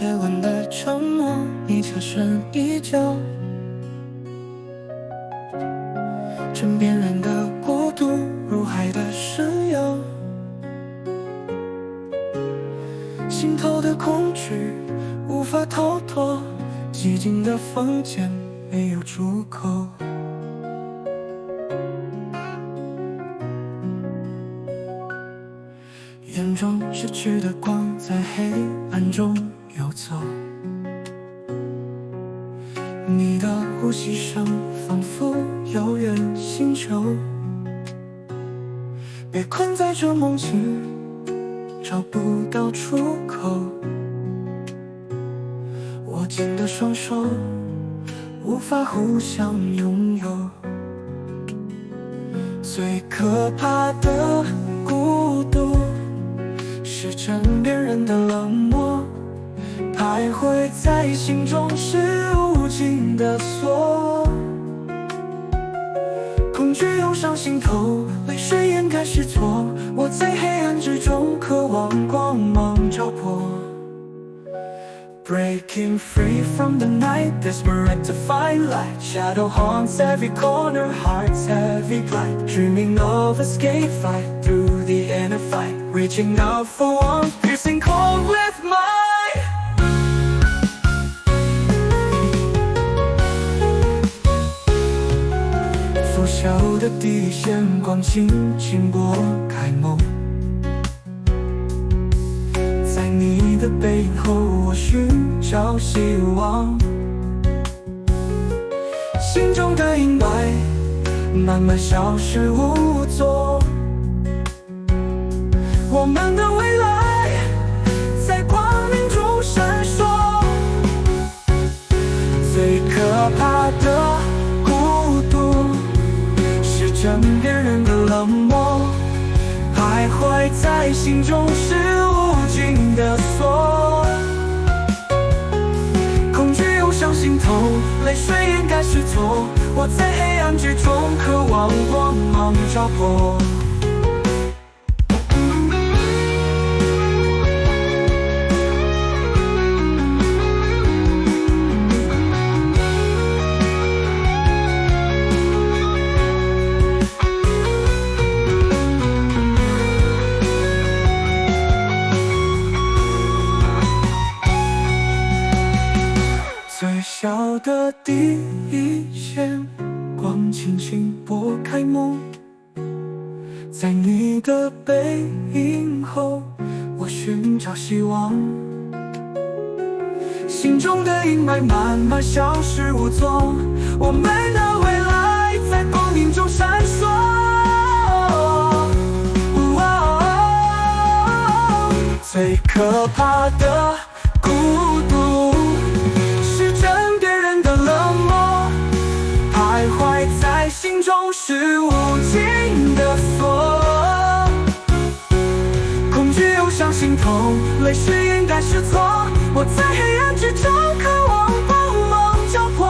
夜晚的沉默，你侧身依旧。枕边人的孤独，如海的深幽。心头的恐惧无法逃脱，寂静的房间没有出口。眼中失去的光，在黑暗中游走。你的呼吸声，仿佛遥远星球。被困在这梦境，找不到出口。握紧的双手，无法互相拥有。最可怕的孤独，是枕边人的冷漠，徘徊在心中是无尽的锁。恐惧涌上心头，泪水掩盖失措。我在黑暗之中，渴望光芒照破。Breaking free from the night, desperate to find light. Shadow haunts every corner, heart's heavy blight. Dreaming of escape, fight through the inner fight. Reaching out for warmth, piercing cold with might. 拂晓的地线，光轻轻拨开梦。在你的背影后，我寻找希望。心中的阴霾慢慢消失无踪。我们的未来在光明中闪烁。最可怕的孤独，是枕边人的冷漠，徘徊在心中是无尽的锁。恐惧涌上心头，泪水掩盖失措。我在黑暗之中，渴望光芒照破。最小的第一线，光轻轻拨开梦。在你的背影后，我寻找希望。心中的阴霾慢慢消失无踪。我们的未来在光明中闪烁。最可怕的孤独，是枕边人的冷漠，徘徊在心中是无尽的锁。恐惧涌上心头，泪水掩盖失措。我在黑暗之中，渴望光芒照破。